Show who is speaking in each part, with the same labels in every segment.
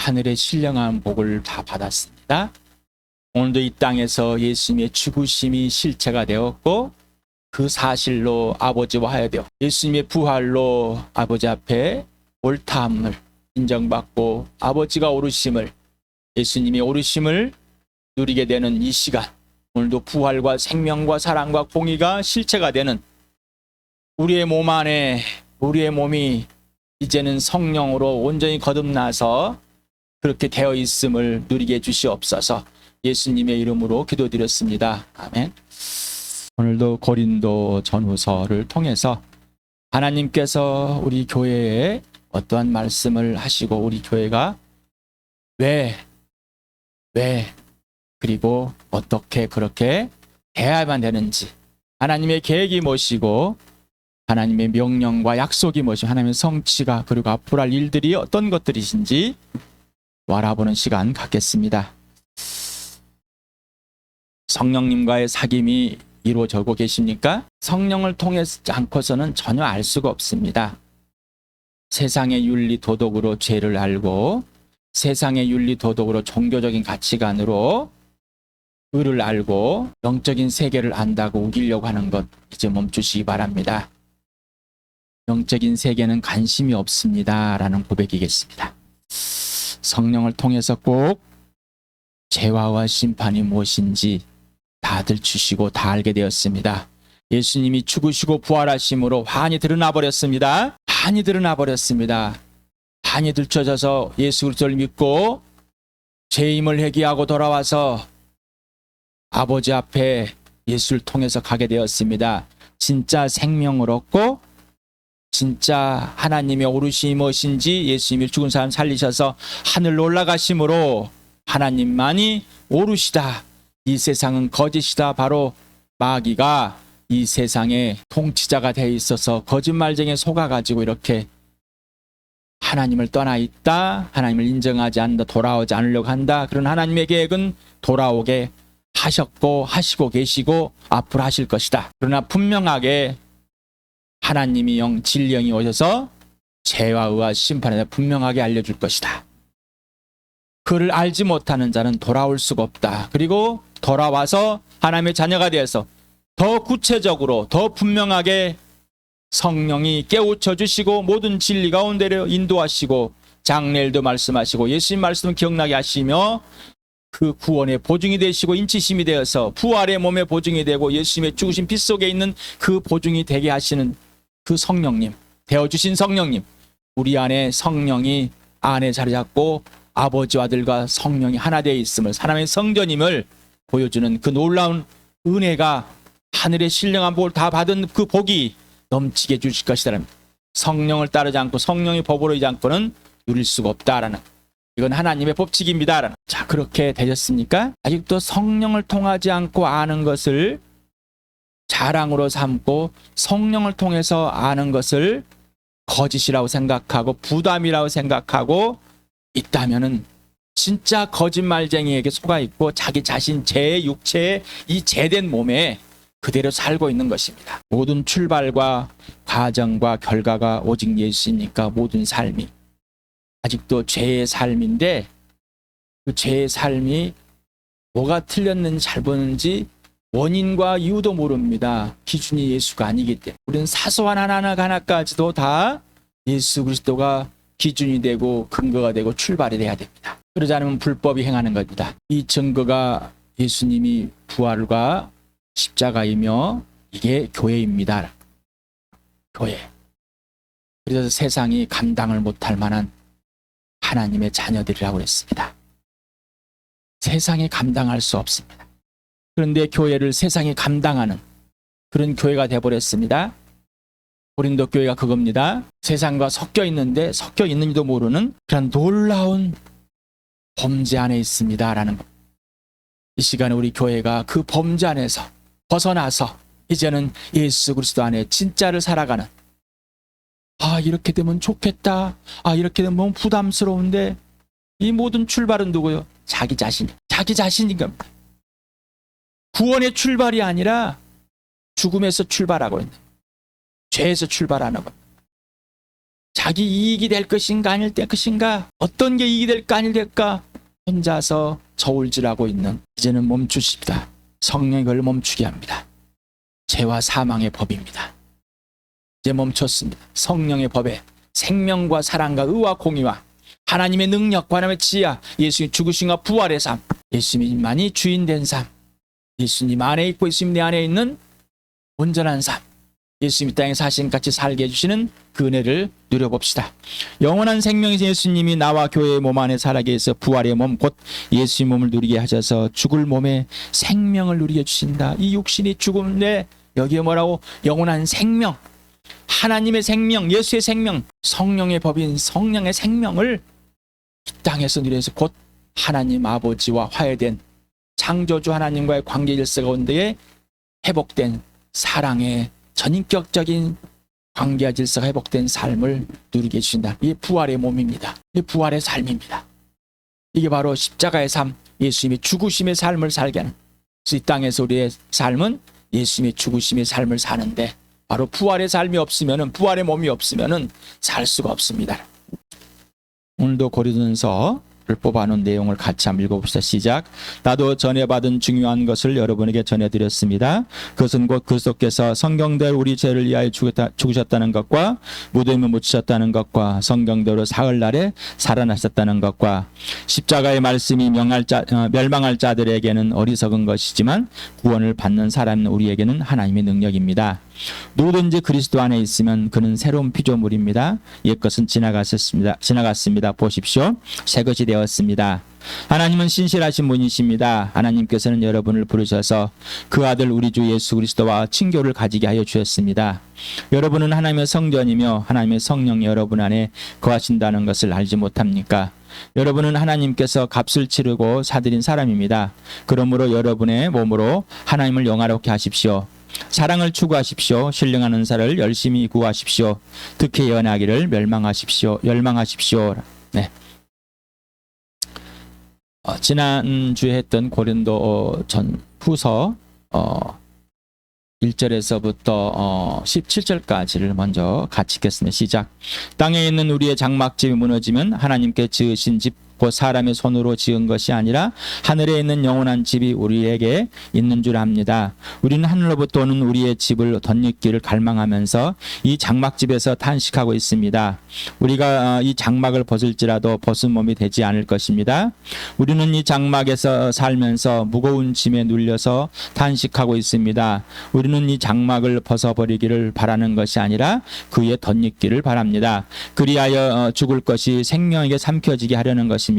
Speaker 1: 하늘의 신령한 복을 다 받았습니다. 오늘도 이 땅에서 예수님의 죽으심이 실체가 되었고 그 사실로 아버지와 하여되어 예수님의 부활로 아버지 앞에 옳다함을 인정받고 아버지가 오르심을 예수님이 오르심을 누리게 되는 이 시간, 오늘도 부활과 생명과 사랑과 공의가 실체가 되는 우리의 몸 안에 우리의 몸이 이제는 성령으로 온전히 거듭나서 그렇게 되어 있음을 누리게 해주시옵소서. 예수님의 이름으로 기도드렸습니다. 아멘. 오늘도 고린도 전후서를 통해서 하나님께서 우리 교회에 어떠한 말씀을 하시고 우리 교회가 왜 그리고 어떻게 그렇게 해야만 되는지 하나님의 계획이 무엇이고 하나님의 명령과 약속이 무엇이고 하나님의 성취가 그리고 앞으로 할 일들이 어떤 것들이신지 알아보는 시간 갖겠습니다. 성령님과의 사귐이 이루어지고 계십니까? 성령을 통하지 않고서는 전혀 알 수가 없습니다. 세상의 윤리 도덕으로 죄를 알고 세상의 윤리 도덕으로 종교적인 가치관으로 의를 알고 영적인 세계를 안다고 우기려고 하는 것 이제 멈추시기 바랍니다. 영적인 세계는 관심이 없습니다 라는 고백이겠습니다. 성령을 통해서 꼭 죄와와 심판이 무엇인지 다들 주시고 다 알게 되었습니다. 예수님이 죽으시고 부활하심으로 환히 드러나 버렸습니다. 환히 드러나 버렸습니다. 환히 들춰져서 예수 그리스도를 믿고 죄임을 회개하고 돌아와서 아버지 앞에 예수를 통해서 가게 되었습니다. 진짜 생명을 얻고 진짜 하나님의 오르심이 무엇인지 예수님이 죽은 사람 살리셔서 하늘로 올라가심으로 하나님만이 오르시다. 이 세상은 거짓이다. 바로 마귀가 이 세상의 통치자가 되어 있어서 거짓말쟁이에 속아가지고 이렇게 하나님을 떠나 있다. 하나님을 인정하지 않는다. 돌아오지 않으려고 한다. 그런 하나님의 계획은 돌아오게 하셨고 하시고 계시고 앞으로 하실 것이다. 그러나 분명하게 하나님이 진리 영이 오셔서 죄와 의와 심판에 대해 분명하게 알려줄 것이다. 그를 알지 못하는 자는 돌아올 수가 없다. 그리고 돌아와서 하나님의 자녀가 되어서 더 구체적으로 더 분명하게 성령이 깨우쳐 주시고 모든 진리 가운데로 인도하시고 장래일도 말씀하시고 예수님 말씀을 기억나게 하시며 그 구원의 보증이 되시고 인치심이 되어서 부활의 몸의 보증이 되고 예수님의 죽으신 피 속에 있는 그 보증이 되게 하시는 그 성령님, 되어주신 성령님, 우리 안에 성령이 안에 자리 잡고 아버지와 아들과 성령이 하나 되어 있음을 하나님의 성전임을 보여주는 그 놀라운 은혜가 하늘의 신령한 복을 다 받은 그 복이 넘치게 주실 것이다. 성령을 따르지 않고 성령의 법으로 이지 않고는 누릴 수가 없다라는 이건 하나님의 법칙입니다. 자, 그렇게 되셨습니까? 아직도 성령을 통하지 않고 아는 것을 자랑으로 삼고 성령을 통해서 아는 것을 거짓이라고 생각하고 부담이라고 생각하고 있다면은 진짜 거짓말쟁이에게 속아 있고 자기 자신 제 육체의 이 죄된 몸에 그대로 살고 있는 것입니다. 모든 출발과 과정과 결과가 오직 예수니까 모든 삶이 아직도 죄의 삶인데 그 죄의 삶이 뭐가 틀렸는지 잘 보는지 원인과 이유도 모릅니다. 기준이 예수가 아니기 때문에 우리는 사소한 하나까지도 다 예수 그리스도가 기준이 되고 근거가 되고 출발이 돼야 됩니다. 그러지 않으면 불법이 행하는 겁니다. 이 증거가 예수님이 부활과 십자가이며 이게 교회입니다. 교회. 그래서 세상이 감당을 못할 만한 하나님의 자녀들이라고 했습니다. 세상이 감당할 수 없습니다. 그런데 교회를 세상이 감당하는 그런 교회가 되어버렸습니다. 고린도 교회가 그겁니다. 세상과 섞여 있는데 섞여 있는지도 모르는 그런 놀라운 범죄 안에 있습니다라는 것. 이 시간에 우리 교회가 그 범죄 안에서 벗어나서 이제는 예수 그리스도 안에 진짜를 살아가는 이렇게 되면 좋겠다. 이렇게 되면 너무 부담스러운데 이 모든 출발은 누구요? 자기 자신인 겁니다. 구원의 출발이 아니라 죽음에서 출발하고 있는 죄에서 출발하는 것. 자기 이익이 될 것인가 아닐 것인가, 어떤 게 이익이 될까 아닐 될까 혼자서 저울질하고 있는, 이제는 멈추십니다. 성령이 그걸 멈추게 합니다. 죄와 사망의 법입니다. 이제 멈췄습니다. 성령의 법에 생명과 사랑과 의와 공의와 하나님의 능력과 하나님의 지혜와 예수님 죽으심과 부활의 삶, 예수님만이 주인 된 삶, 예수님 안에 있고 예수님 내 안에 있는 온전한 삶, 예수님 이 땅에 사신같이 살게 해주시는 그 은혜를 누려봅시다. 영원한 생명이신 예수님이 나와 교회의 몸 안에 살아계 해서 부활의 몸 곧 예수님 몸을 누리게 하셔서 죽을 몸에 생명을 누리게 해주신다. 이 육신이 죽음에 여기에 뭐라고? 영원한 생명, 하나님의 생명, 예수의 생명, 성령의 법인 성령의 생명을 이 땅에서 누려서 곧 하나님 아버지와 화해된 창조주 하나님과의 관계 질서 가운데에 회복된 사랑의 전인격적인 관계와 질서가 회복된 삶을 누리게 해주신다. 이게 부활의 몸입니다. 이게 부활의 삶입니다. 이게 바로 십자가의 삶, 예수님의 죽으심의 삶을 살게 하는, 이 땅에서 우리의 삶은 예수님의 죽으심의 삶을 사는데 바로 부활의 삶이 없으면은, 부활의 몸이 없으면은 살 수가 없습니다. 오늘도 고린도전서를 뽑아놓은 내용을 같이 한번 읽어봅시다. 시작. 나도 전해받은 중요한 것을 여러분에게 전해드렸습니다. 그것은 곧 그리스도께서 성경대로 우리 죄를 위하여 죽으셨다는 것과 무덤에 묻히셨다는 것과 성경대로 사흘날에 살아나셨다는 것과 십자가의 말씀이 멸망할 자들에게는 어리석은 것이지만 구원을 받는 사람 우리에게는 하나님의 능력입니다. 누구든지 그리스도 안에 있으면 그는 새로운 피조물입니다. 옛것은 지나갔습니다. 보십시오. 새것이 되었습니다. 하나님은 신실하신 분이십니다. 하나님께서는 여러분을 부르셔서 그 아들 우리 주 예수 그리스도와 친교를 가지게 하여 주셨습니다. 여러분은 하나님의 성전이며 하나님의 성령이 여러분 안에 거하신다는 것을 알지 못합니까? 여러분은 하나님께서 값을 치르고 사들인 사람입니다. 그러므로 여러분의 몸으로 하나님을 영화롭게 하십시오. 사랑을 추구하십시오. 신령한 은사를 열심히 구하십시오. 득회 연하기를 열망하십시오. 네. 지난주에 했던 고린도 전 후서 1절에서부터 17절까지를 먼저 같이 읽겠습니다. 시작. 땅에 있는 우리의 장막집이 무너지면 하나님께 지으신 집 곧 사람의 손으로 지은 것이 아니라 하늘에 있는 영원한 집이 우리에게 있는 줄 압니다. 우리는 하늘로부터 오는 우리의 집을 덧입기를 갈망하면서 이 장막집에서 탄식하고 있습니다. 우리가 이 장막을 벗을지라도 벗은 몸이 되지 않을 것입니다. 우리는 이 장막에서 살면서 무거운 짐에 눌려서 탄식하고 있습니다. 우리는 이 장막을 벗어버리기를 바라는 것이 아니라 그의 덧입기를 바랍니다. 그리하여 죽을 것이 생명에게 삼켜지게 하려는 것입니다.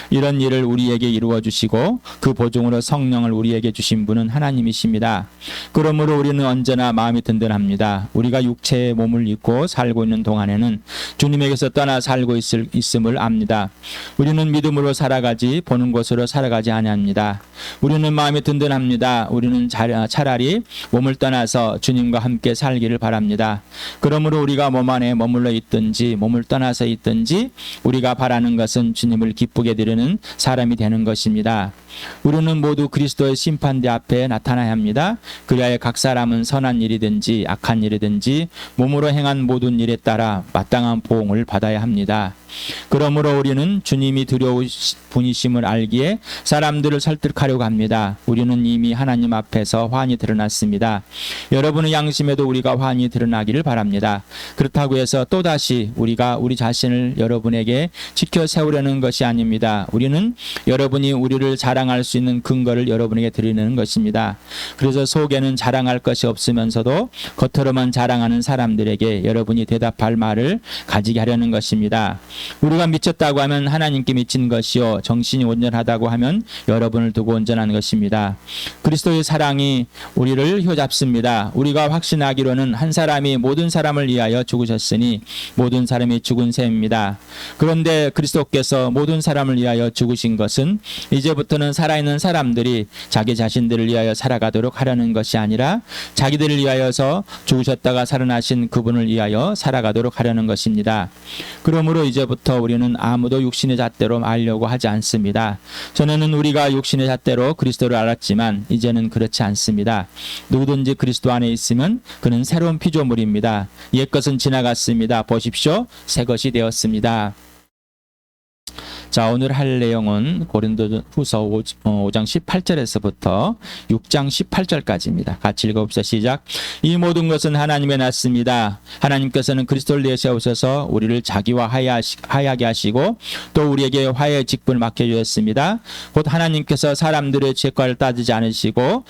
Speaker 1: 이런 일을 우리에게 이루어 주시고 그 보증으로 성령을 우리에게 주신 분은 하나님이십니다. 그러므로 우리는 언제나 마음이 든든합니다. 우리가 육체의 몸을 입고 살고 있는 동안에는 주님에게서 떠나 살고 있음을 압니다. 우리는 믿음으로 살아가지 보는 것으로 살아가지 아니합니다. 우리는 마음이 든든합니다. 우리는 차라리 몸을 떠나서 주님과 함께 살기를 바랍니다. 그러므로 우리가 몸 안에 머물러 있든지 몸을 떠나서 있든지 우리가 바라는 것은 주님을 기쁘게 드리는 사람이 되는 것입니다. 우리는 모두 그리스도의 심판대 앞에 나타나야 합니다. 그리하여 각 사람은 선한 일이든지 악한 일이든지 몸으로 행한 모든 일에 따라 마땅한 보응을 받아야 합니다. 그러므로 우리는 주님이 두려우신 분이심을 알기에 사람들을 설득하려고 합니다. 우리는 이미 하나님 앞에서 환히 드러났습니다. 여러분의 양심에도 우리가 환히 드러나기를 바랍니다. 그렇다고 해서 또다시 우리가 우리 자신을 여러분에게 지켜 세우려는 것이 아닙니다. 우리는 여러분이 우리를 자랑할 수 있는 근거를 여러분에게 드리는 것입니다. 그래서 속에는 자랑할 것이 없으면서도 겉으로만 자랑하는 사람들에게 여러분이 대답할 말을 가지게 하려는 것입니다. 우리가 미쳤다고 하면 하나님께 미친 것이요 정신이 온전하다고 하면 여러분을 두고 온전한 것입니다. 그리스도의 사랑이 우리를 휘잡습니다. 우리가 확신하기로는 한 사람이 모든 사람을 위하여 죽으셨으니 모든 사람이 죽은 셈입니다. 그런데 그리스도께서 모든 사람을 위하여 죽으신 것은 이제부터는 살아있는 사람들이 자기 자신들을 위하여 살아가도록 하려는 것이 아니라 자기들을 위하여서 죽으셨다가 살아나신 그분을 위하여 살아가도록 하려는 것입니다. 그러므로 이제부터 우리는 아무도 육신의 잣대로 알려고 하지 않습니다. 전에는 우리가 육신의 잣대로 그리스도를 알았지만 이제는 그렇지 않습니다. 누구든지 그리스도 안에 있으면 그는 새로운 피조물입니다. 옛것은 지나갔습니다. 보십시오. 새 것이 되었습니다. 자, 오늘 할 내용은 고린도후서 5장 18절에서부터 6장 18절까지입니다. 같이 읽어봅시다. 시작. 이 모든 것은 하나님의 났습니다. 하나님께서는 그리스도를 내세우셔서 우리를 자기와 화해하게 하시고 또 우리에게 화해의 직분을 맡겨주셨습니다. 곧 하나님께서 사람들의 죄과를 따지지 않으시고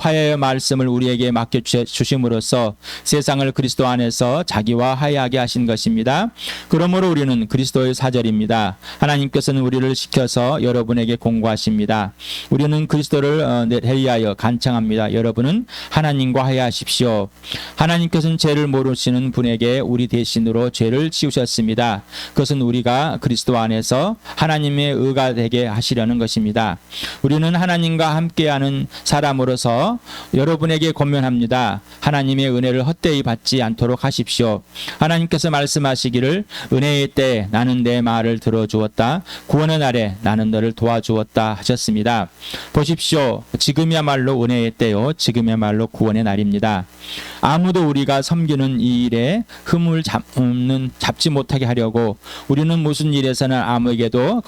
Speaker 1: 화해의 말씀을 우리에게 맡겨주심으로써 세상을 그리스도 안에서 자기와 화해하게 하신 것입니다. 그러므로 우리는 그리스도의 사절입니다. 하나님께서는 우리를 시켜서 여러분에게 공고하십니다. 우리는 그리스도를 대리하여 간청합니다. 여러분은 하나님과 화해하십시오. 하나님께서는 죄를 모르시는 분에게 우리 대신으로 죄를 지우셨습니다. 그것은 우리가 그리스도 안에서 하나님의 의가 되게 하시려는 것입니다. 우리는 하나님과 함께하는 사람으로서 여러분에게 권면합니다. 하나님의 은혜를 헛되이 받지 않도록 하십시오. 하나님께서 말씀하시기를 은혜의 때 나는 내 말을 들어주었다. 구원의 날에 나는 너를 도와주었다 하셨습니다. 보십시오. 지금이야말로 은혜의 때요. 지금이야말로 구원의 날입니다. 아무도 우리가 섬기는 이 일에 흠을 잡지 못하게 하려고 우리는 무슨 일에서는 아무에게도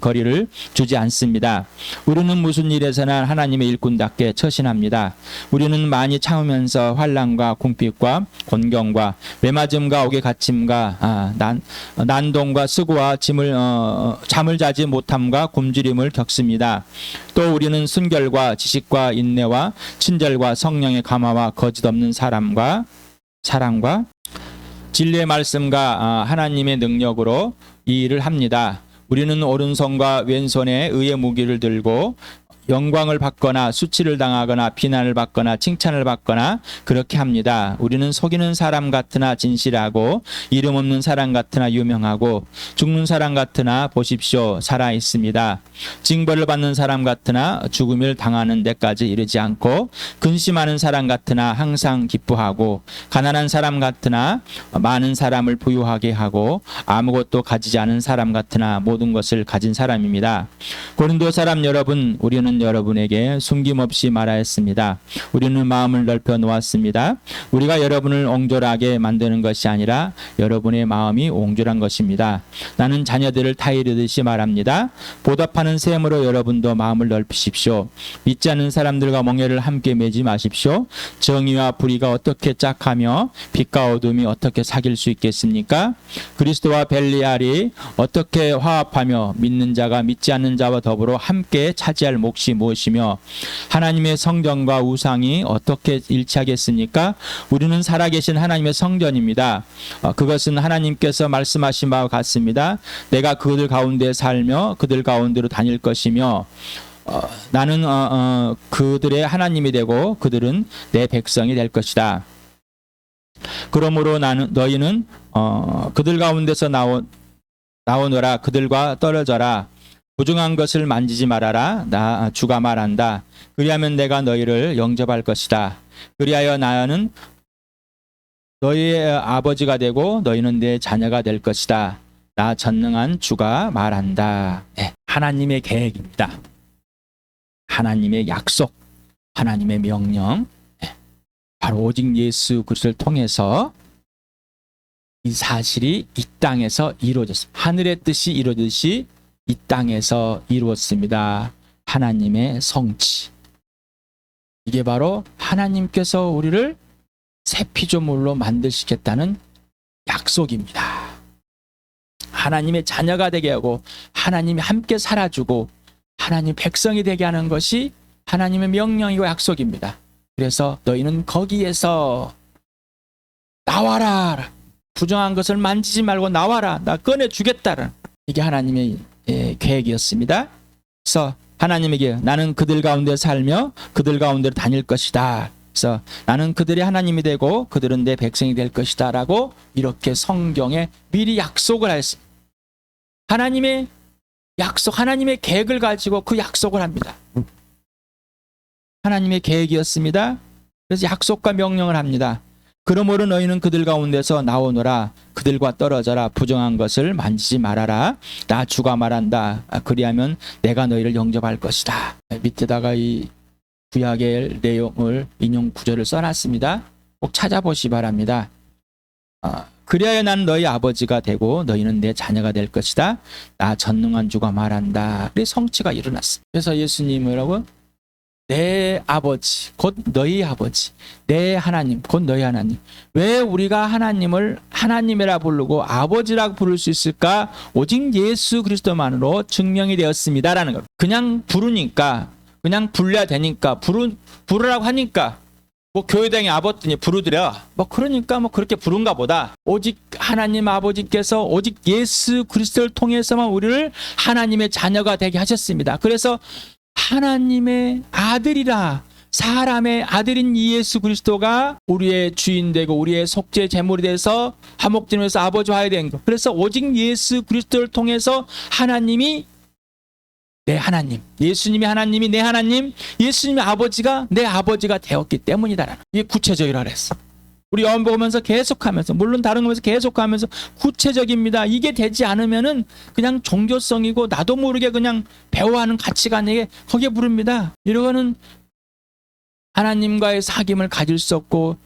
Speaker 1: 거리를 주지 않습니다. 우리는 무슨 일에서는 하나님의 일꾼답게 처신합니다. 우리는 많이 참으면서 환난과 궁핍과 곤경과 매맞음과 옥의 갇힘과 난동과 수고와 잠을 자지 못함과 굶주림을 겪습니다. 또 우리는 순결과 지식과 인내와 친절과 성령의 감화와 거짓 없는 사랑과 진리의 말씀과 하나님의 능력으로 이 일을 합니다. 우리는 오른손과 왼손에 의의 무기를 들고 영광을 받거나 수치를 당하거나 비난을 받거나 칭찬을 받거나 그렇게 합니다. 우리는 속이는 사람 같으나 진실하고 이름 없는 사람 같으나 유명하고 죽는 사람 같으나 보십시오 살아 있습니다. 징벌을 받는 사람 같으나 죽음을 당하는 데까지 이르지 않고 근심하는 사람 같으나 항상 기뻐하고 가난한 사람 같으나 많은 사람을 부유하게 하고 아무것도 가지지 않은 사람 같으나 모든 것을 가진 사람입니다. 고린도 사람 여러분, 우리는 여러분에게 숨김없이 말하였습니다. 우리는 마음을 넓혀 놓았습니다. 우리가 여러분을 옹졸하게 만드는 것이 아니라 여러분의 마음이 옹졸한 것입니다. 나는 자녀들을 타이르듯이 말합니다. 보답하는 셈으로 여러분도 마음을 넓히십시오. 믿지 않는 사람들과 멍에를 함께 매지 마십시오. 정의와 불의가 어떻게 짝하며 빛과 어둠이 어떻게 사귈 수 있겠습니까? 그리스도와 벨리알이 어떻게 화합하며 믿는 자가 믿지 않는 자와 더불어 함께 차지할 몫이 무엇이며 하나님의 성전과 우상이 어떻게 일치하겠습니까? 우리는 살아계신 하나님의 성전입니다. 그것은 하나님께서 말씀하신 바와 같습니다. 내가 그들 가운데 살며 그들 가운데로 다닐 것이며 나는 그들의 하나님이 되고 그들은 내 백성이 될 것이다. 그러므로 너희는 그들 가운데서 나오너라. 그들과 떨어져라. 부정한 것을 만지지 말아라. 나 주가 말한다. 그리하면 내가 너희를 영접할 것이다. 그리하여 나는 너희의 아버지가 되고 너희는 내 자녀가 될 것이다. 나 전능한 주가 말한다. 네, 하나님의 계획입니다. 하나님의 약속, 하나님의 명령, 네, 바로 오직 예수 그리스도를 통해서 이 사실이 이 땅에서 이루어졌습니다. 하늘의 뜻이 이루어지듯이 이 땅에서 이루었습니다. 하나님의 성취. 이게 바로 하나님께서 우리를 새 피조물로 만드시겠다는 약속입니다. 하나님의 자녀가 되게 하고 하나님이 함께 살아주고 하나님 백성이 되게 하는 것이 하나님의 명령이고 약속입니다. 그래서 너희는 거기에서 나와라. 부정한 것을 만지지 말고 나와라. 나 꺼내주겠다. 이게 하나님의 계획이었습니다. 그래서 하나님에게 나는 그들 가운데 살며 그들 가운데로 다닐 것이다. 그래서 나는 그들의 하나님이 되고 그들은 내 백성이 될 것이다 라고 이렇게 성경에 미리 약속을 하였습니다. 하나님의 약속, 하나님의 계획을 가지고 그 약속을 합니다. 하나님의 계획이었습니다. 그래서 약속과 명령을 합니다. 그러므로 너희는 그들 가운데서 나오너라. 그들과 떨어져라. 부정한 것을 만지지 말아라. 나 주가 말한다. 그리하면 내가 너희를 영접할 것이다. 밑에다가 이 구약의 내용을 인용 구절을 써놨습니다. 꼭 찾아보시 바랍니다. 그리하여 난 너희 아버지가 되고 너희는 내 자녀가 될 것이다. 나 전능한 주가 말한다. 그래서 성취가 일어났습니다. 그래서 예수님이라고 내 아버지 곧 너희 아버지, 내 하나님 곧 너희 하나님. 왜 우리가 하나님을 하나님이라 부르고 아버지라 부를 수 있을까? 오직 예수 그리스도만으로 증명이 되었습니다라는 것. 그냥 부르니까, 그냥 불러야 되니까, 부르라고 하니까 뭐 교회당에 아버지니 부르더라. 뭐 그러니까 뭐 그렇게 부른가 보다. 오직 하나님 아버지께서 오직 예수 그리스도를 통해서만 우리를 하나님의 자녀가 되게 하셨습니다. 그래서 하나님의 아들이라, 사람의 아들인 예수 그리스도가 우리의 주인 되고 우리의 속죄 제물이 돼서 화목제물에서 아버지와 하야 되는 것. 그래서 오직 예수 그리스도를 통해서 하나님이 내 하나님, 예수님이 하나님이 내 하나님, 예수님의 아버지가 내 아버지가 되었기 때문이다. 이게 구체적이라 그랬어. 우리 요한 보면서 계속하면서, 물론 다른 거면서 계속하면서 구체적입니다. 이게 되지 않으면은 그냥 종교성이고 나도 모르게 그냥 배워하는 가치관에 거기에 부릅니다. 이러고는 하나님과의 사귐을 가질 수 없고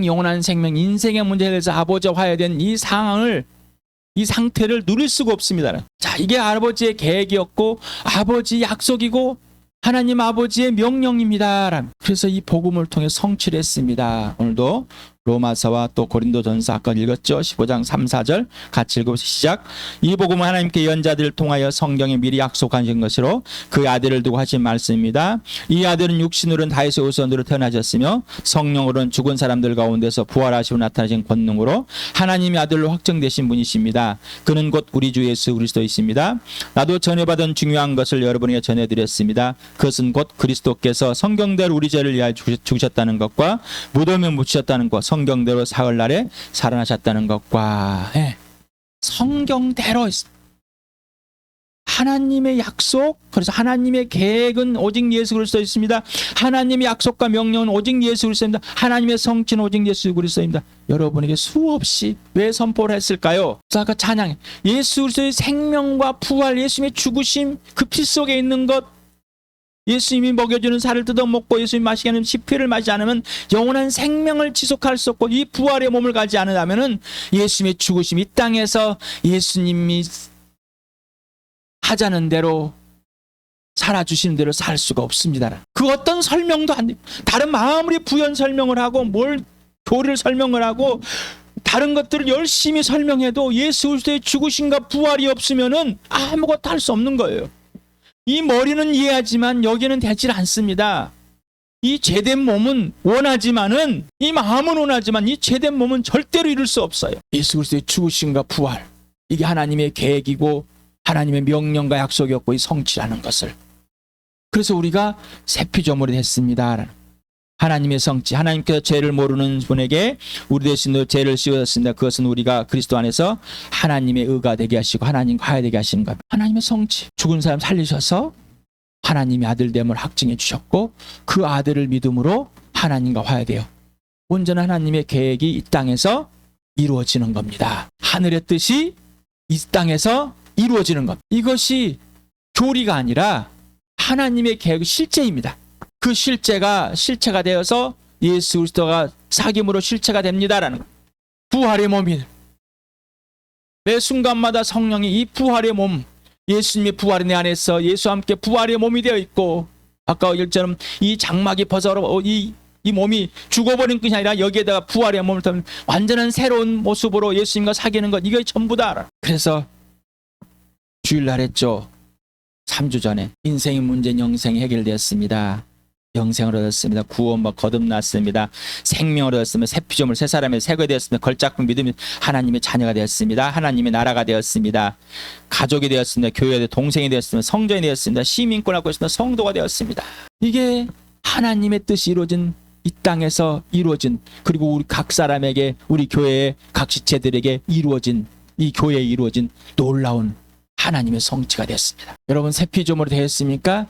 Speaker 1: 영원한 생명, 인생의 문제에 대해서 아버지와 화해야 되는 이 상황을, 이 상태를 누릴 수가 없습니다. 자, 이게 아버지의 계획이었고 아버지 약속이고 하나님 아버지의 명령입니다. 그래서 이 복음을 통해 성취를 했습니다. 오늘도 로마서와 또 고린도전서 아까 읽었죠. 15장 3, 4절 같이 읽어보시죠. 시작. 이 복음은 하나님께 연자들을 통하여 성경에 미리 약속하신 것으로 그 아들을 두고 하신 말씀입니다. 이 아들은 육신으로는 다윗의 후손으로 태어나셨으며 성령으로는 죽은 사람들 가운데서 부활하시고 나타나신 권능으로 하나님의 아들로 확정되신 분이십니다. 그는 곧 우리 주 예수 그리스도이십니다. 나도 전해받은 중요한 것을 여러분에게 전해드렸습니다. 그것은 곧 그리스도께서 성경대로 우리 죄를 위하여 죽으셨다는 것과 무덤에 묻히셨다는 것, 성경대로 사흘날에 살아나셨다는 것과, 성경대로 하나님의 약속, 그래서 하나님의 계획은 오직 예수 그리스도에 있습니다. 하나님의 약속과 명령은 오직 예수 그리스도입니다. 하나님의 성취는 오직 예수 그리스도입니다. 여러분에게 수없이 왜 선포를 했을까요? 아까 찬양해. 예수 그리스도의 생명과 부활, 예수님의 죽으심, 그 피 속에 있는 것, 예수님이 먹여주는 살을 뜯어먹고 예수님이 마시게 하는 피를 마시지 않으면 영원한 생명을 지속할 수 없고 이 부활의 몸을 가지 않으려면 예수님의 죽으심, 이 땅에서 예수님이 하자는 대로 살아주시는 대로 살 수가 없습니다. 그 어떤 설명도 안 돼요. 다른 아무리 부연 설명을 하고 뭘 교리를 설명을 하고 다른 것들을 열심히 설명해도 예수 그리스도의 죽으심과 부활이 없으면은 아무것도 할 수 없는 거예요. 이 머리는 이해하지만 여기는 되질 않습니다. 이 죄된 몸은 원하지만은, 이 마음은 원하지만 이 죄된 몸은 절대로 이룰 수 없어요. 예수 그리스도의 죽으심과 부활, 이게 하나님의 계획이고 하나님의 명령과 약속이었고 이 성취라는 것을. 그래서 우리가 새 피조물이 됐습니다. 하나님의 성취, 하나님께서 죄를 모르는 분에게 우리 대신으로 죄를 씌우셨습니다. 그것은 우리가 그리스도 안에서 하나님의 의가 되게 하시고 하나님과 화해 되게 하시는 겁니다. 하나님의 성취, 죽은 사람 살리셔서 하나님의 아들됨을 확증해 주셨고 그 아들을 믿음으로 하나님과 화해되어 온전한 하나님의 계획이 이 땅에서 이루어지는 겁니다. 하늘의 뜻이 이 땅에서 이루어지는 것. 이것이 교리가 아니라 하나님의 계획 실제입니다. 그 실체가 되어서 예수 그리스도가 사귐으로 실체가 됩니다라는 것. 부활의 몸이 매 순간마다 성령이 이 부활의 몸, 예수님의 부활이 내 안에서 예수와 함께 부활의 몸이 되어 있고 아까 일처럼 이 장막이 벗어로 이 몸이 죽어버린 것이 아니라 여기에다가 부활의 몸을 담는 완전한 새로운 모습으로 예수님과 사귀는 것, 이게 전부다. 그래서 주일날 했죠. 3주 전에 인생의 문제는 영생이 해결되었습니다. 영생을 얻었습니다. 구원과 거듭났습니다. 생명을 얻었습니다. 새 피조물, 새 사람의 새가 되었습니다. 걸작품 믿음이 하나님의 자녀가 되었습니다. 하나님의 나라가 되었습니다. 가족이 되었습니다. 교회의 동생이 되었습니다. 성전이 되었습니다. 시민권을 갖고 있습니다. 성도가 되었습니다. 이게 하나님의 뜻이 이루어진 이 땅에서 이루어진, 그리고 우리 각 사람에게, 우리 교회의 각 지체들에게 이루어진, 이 교회에 이루어진 놀라운 하나님의 성취가 됐습니다. 여러분 새 피조물이 되었습니까?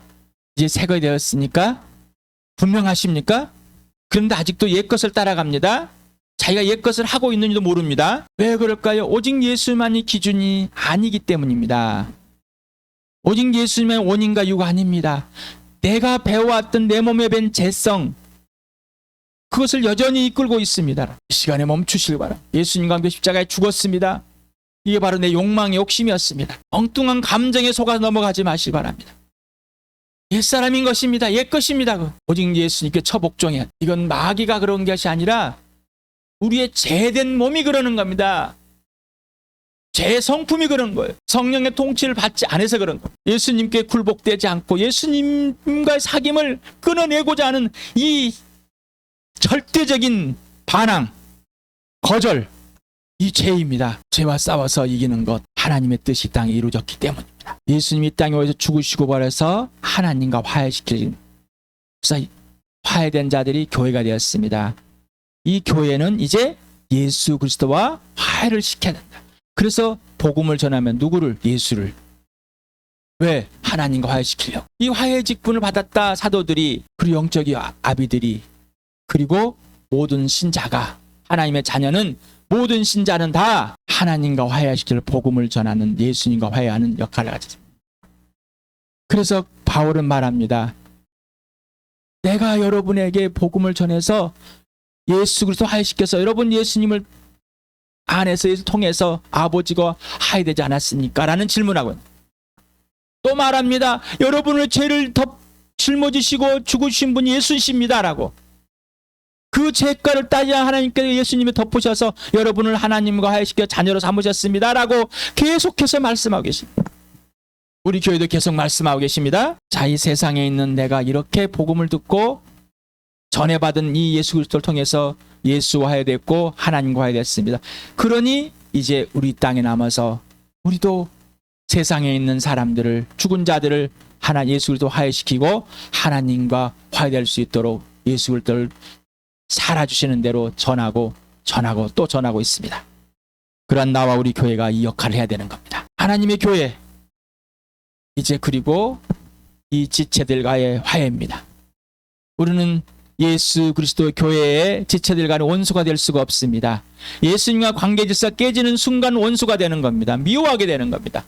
Speaker 1: 이제 새가 되었으니까 분명하십니까? 그런데 아직도 옛것을 따라갑니다. 자기가 옛것을 하고 있는지도 모릅니다. 왜 그럴까요? 오직 예수만이 기준이 아니기 때문입니다. 오직 예수님의 원인과 이유가 아닙니다. 내가 배워왔던 내 몸에 밴 죄성, 그것을 여전히 이끌고 있습니다. 이 시간에 멈추시길 바랍니다. 예수님과 함께 십자가에 죽었습니다. 이게 바로 내 욕망의 욕심이었습니다. 엉뚱한 감정에 속아 넘어가지 마시기 바랍니다. 옛사람인 것입니다. 옛것입니다. 오직 예수님께 처복종해야. 이건 마귀가 그런 것이 아니라 우리의 죄된 몸이 그러는 겁니다. 죄의 성품이 그런 거예요. 성령의 통치를 받지 않아서 그런 거예요. 예수님께 굴복되지 않고 예수님과의 사귐을 끊어내고자 하는 이 절대적인 반항, 거절, 이 죄입니다. 죄와 싸워서 이기는 것, 하나님의 뜻이 이 땅에 이루어졌기 때문입니다. 예수님이 이 땅에 오셔서 죽으시고 버려서 하나님과 화해시키는, 그래서 화해된 자들이 교회가 되었습니다. 이 교회는 이제 예수 그리스도와 화해를 시켜야 된다. 그래서 복음을 전하면 누구를? 예수를. 왜? 하나님과 화해시키려고. 이 화해 직분을 받았다 사도들이, 그리고 영적인 아비들이, 그리고 모든 신자가, 하나님의 자녀는, 모든 신자는 다 하나님과 화해시킬 복음을 전하는, 예수님과 화해하는 역할을 가졌습니다. 그래서 바울은 말합니다. 내가 여러분에게 복음을 전해서 예수 그리스도 화해시켜서 여러분 예수님을 안에서 통해서 아버지가 화해되지 않았습니까? 라는 질문하고 또 말합니다. 여러분의 죄를 짊어지시고 죽으신 분이 예수이십니다. 라고. 그 죄가를 따지야 하나님께서 예수님이 덮으셔서 여러분을 하나님과 화해시켜 자녀로 삼으셨습니다. 라고 계속해서 말씀하고 계십니다. 우리 교회도 계속 말씀하고 계십니다. 자, 이 세상에 있는 내가 이렇게 복음을 듣고 전해받은 이 예수 그리스도를 통해서 예수와 화해됐고 하나님과 화해됐습니다. 그러니 이제 우리 땅에 남아서 우리도 세상에 있는 사람들을, 죽은 자들을 예수 그리스도 화해시키고 하나님과 화해될 수 있도록 예수 그리스도를 살아주시는 대로 전하고 또 전하고 있습니다. 그러한 나와 우리 교회가 이 역할을 해야 되는 겁니다. 하나님의 교회, 이제 그리고 이 지체들과의 화해입니다. 우리는 예수 그리스도 교회의 지체들 간의 원수가 될 수가 없습니다. 예수님과 관계 질서가 깨지는 순간 원수가 되는 겁니다. 미워하게 되는 겁니다.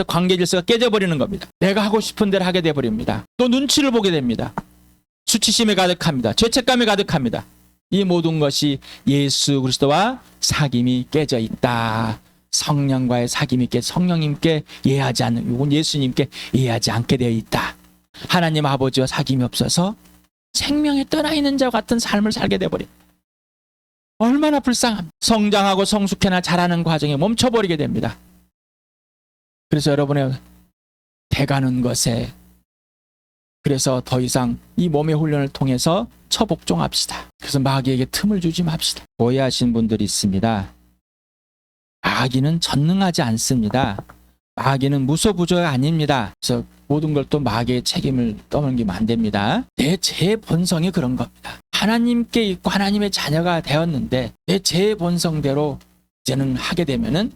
Speaker 1: 관계 질서가 깨져버리는 겁니다. 내가 하고 싶은 대로 하게 돼버립니다. 또 눈치를 보게 됩니다. 수치심에 가득합니다. 죄책감에 가득합니다. 이 모든 것이 예수 그리스도와 사귐이 깨져 있다. 성령과의 사귐이 성령님께 이해하지 않는, 이건 예수님께 이해하지 않게 되어 있다. 하나님 아버지와 사귐이 없어서 생명에 떠나 있는 자와 같은 삶을 살게 돼버립니다. 얼마나 불쌍합니다. 성장하고 성숙해나 자라는 과정에 멈춰버리게 됩니다. 그래서 여러분의 돼가는 것에, 그래서 더 이상 이 몸의 훈련을 통해서 처복종합시다. 그래서 마귀에게 틈을 주지 맙시다. 오해하신 분들이 있습니다. 마귀는 전능하지 않습니다. 마귀는 무소부조가 아닙니다. 그래서 모든 걸 또 마귀의 책임을 떠넘기면 안 됩니다. 제 본성이 그런 겁니다. 하나님께 있고 하나님의 자녀가 되었는데 내 제 본성대로 이제는 하게 되면은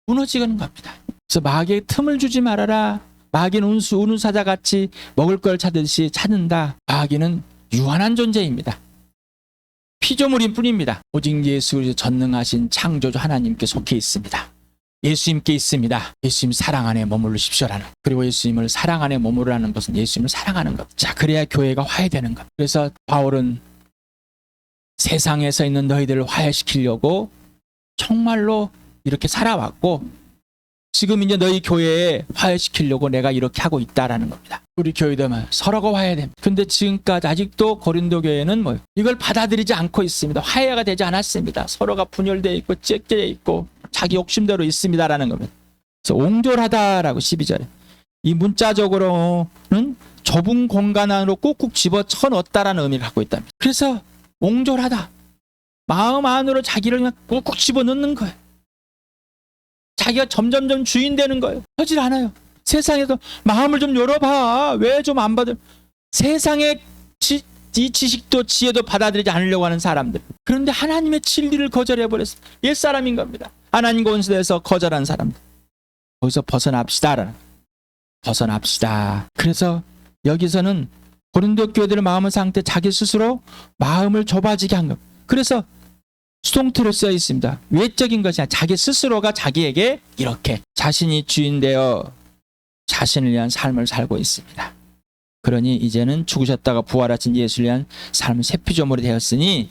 Speaker 1: 무너지는 겁니다. 그래서 마귀의 틈을 주지 말아라. 마귀는 우는 사자같이 먹을 걸 찾듯이 찾는다. 마귀는 유한한 존재입니다. 피조물인 뿐입니다. 오직 예수 그리스도 전능하신 창조주 하나님께 속해 있습니다. 예수님께 있습니다. 예수님 사랑 안에 머무르십시오라는. 그리고 예수님을 사랑 안에 머무르라는 것은 예수님을 사랑하는 것. 자, 그래야 교회가 화해되는 것. 그래서 바울은 세상에서 있는 너희들을 화해시키려고 정말로 이렇게 살아왔고, 지금 이제 너희 교회에 화해시키려고 내가 이렇게 하고 있다라는 겁니다. 우리 교회도 서로가 화해됩니다. 근데 지금까지 아직도 고린도 교회는 이걸 받아들이지 않고 있습니다. 화해가 되지 않았습니다. 서로가 분열되어 있고 찢겨져 있고 자기 욕심대로 있습니다라는 겁니다. 그래서 옹졸하다라고 12절에. 이 문자적으로는 좁은 공간 안으로 꾹꾹 집어쳐 넣었다라는 의미를 갖고 있답니다. 그래서 옹졸하다. 마음 안으로 자기를 그냥 꾹꾹 집어넣는 거예요. 자기가 점점점 주인 되는 거예요. 하질 않아요. 세상에도 마음을 좀 열어봐. 왜 좀 안 받을? 세상의 이 지식도 지혜도 받아들이지 않으려고 하는 사람들. 그런데 하나님의 진리를 거절해버렸어요. 옛사람인 겁니다. 하나님과 원수돼서 거절한 사람들. 거기서 벗어납시다. 벗어납시다. 그래서 여기서는 고린도 교회들의 마음의 상태, 자기 스스로 마음을 좁아지게 한 것. 그래서 수동태로 쓰여 있습니다. 외적인 것이 아니라 자기 스스로가 자기에게 이렇게 자신이 주인 되어 자신을 위한 삶을 살고 있습니다. 그러니 이제는 죽으셨다가 부활하신 예수를 위한 삶은 새 피조물이 되었으니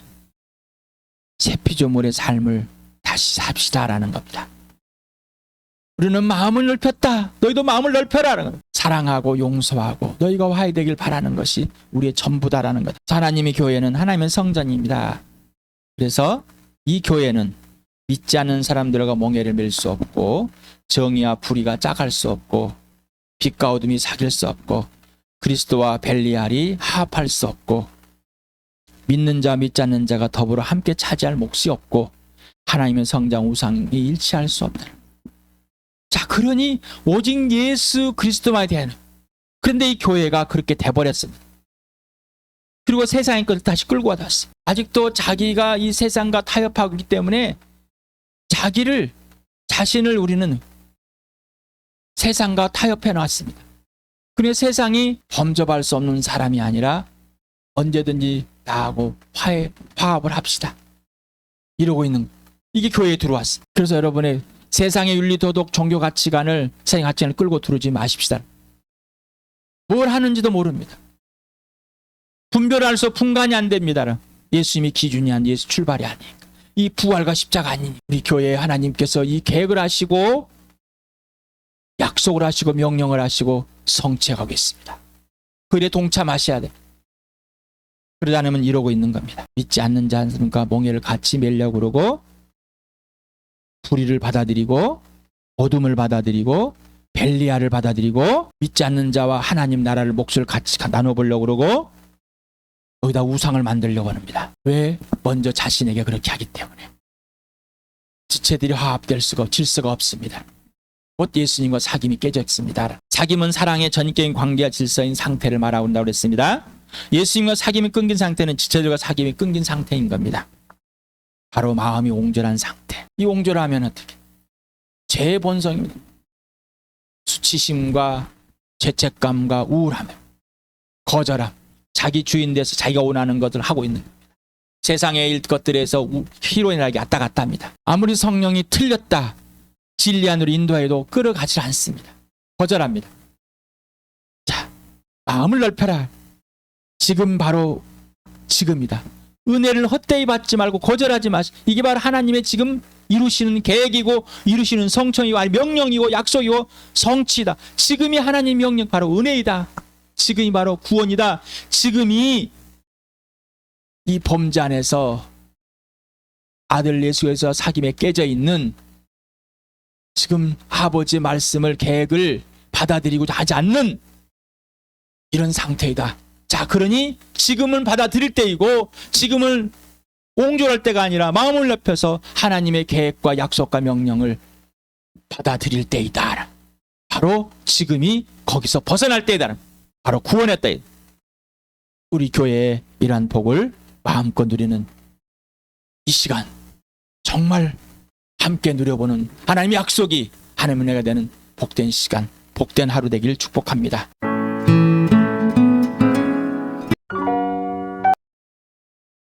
Speaker 1: 새 피조물의 삶을 다시 삽시다라는 겁니다. 우리는 마음을 넓혔다. 너희도 마음을 넓혀라. 사랑하고 용서하고 너희가 화해되길 바라는 것이 우리의 전부다라는 것. 하나님의 교회는 하나님의 성전입니다. 그래서 이 교회는 믿지 않는 사람들과 멍에를 맬 수 없고 정의와 불의가 짝할 수 없고 빛과 어둠이 사귈 수 없고 그리스도와 벨리알이 화합할 수 없고 믿는 자 믿지 않는 자가 더불어 함께 차지할 몫이 없고 하나님의 성장 우상이 일치할 수 없다. 자, 그러니 오직 예수 그리스도만 대하는. 그런데 이 교회가 그렇게 돼버렸습니다. 그리고 세상의 것을 다시 끌고 와놨어요. 아직도 자기가 이 세상과 타협하고 있기 때문에 자신을 우리는 세상과 타협해 놨습니다. 그런데 세상이 범접할 수 없는 사람이 아니라 언제든지 나하고 화합을 합시다. 이러고 있는 거예요. 이게 교회에 들어왔어요. 그래서 여러분의 세상의 윤리, 도덕, 종교 가치관을, 세상 가치관을 끌고 들어오지 마십시다. 뭘 하는지도 모릅니다. 분별할 수 분간이 안 됩니다. 예수님이 기준이 아니고 예수 출발이 아니니까. 이 부활과 십자가 아니니 우리 교회에 하나님께서 이 계획을 하시고 약속을 하시고 명령을 하시고 성취하고 있습니다. 그 일에 동참하셔야 돼. 그러지 않으면 이러고 있는 겁니다. 믿지 않는 자들과 멍에를 같이 매려고 그러고 불의를 받아들이고 어둠을 받아들이고 벨리알을 받아들이고 믿지 않는 자와 하나님 나라를 몫을 같이 나눠보려고 그러고 여기다 우상을 만들려고 합니다. 왜? 먼저 자신에게 그렇게 하기 때문에. 지체들이 화합될 수가 질서가 없습니다. 곧 예수님과 사귐이 깨져 있습니다. 사귐은 사랑의 전적인 관계와 질서인 상태를 말하고 있다고 그랬습니다. 예수님과 사귐이 끊긴 상태는 지체들과 사귐이 끊긴 상태인 겁니다. 바로 마음이 옹졸한 상태. 이 옹졸하면 어떻게? 죄의 본성입니다. 수치심과 죄책감과 우울함, 거절함, 자기 주인 돼서 자기가 원하는 것을 하고 있는 겁니다. 세상의 것들에서 희로애락이 왔다 갔다 합니다. 아무리 성령이 틀렸다, 진리 안으로 인도해도 끌어가지 않습니다. 거절합니다. 자, 마음을 넓혀라. 지금 바로 지금이다. 은혜를 헛되이 받지 말고 거절하지 마시. 이게 바로 하나님의 지금 이루시는 계획이고 이루시는 성천이고 아니 명령이고 약속이고 성취다. 지금이 하나님 명령 바로 은혜이다. 지금이 바로 구원이다. 지금이 이 범죄 안에서 아들 예수에서 사귐에 깨져 있는 지금 아버지의 말씀을 계획을 받아들이고 하지 않는 이런 상태이다. 자, 그러니 지금은 받아들일 때이고 지금은 옹졸할 때가 아니라 마음을 넓혀서 하나님의 계획과 약속과 명령을 받아들일 때이다. 바로 지금이 거기서 벗어날 때이다. 바로 구원의 때이다. 우리 교회의 이러한 복을 마음껏 누리는 이 시간 정말 함께 누려보는 하나님의 약속이 하나님의 은혜가 되는 복된 시간, 복된 하루 되기를 축복합니다.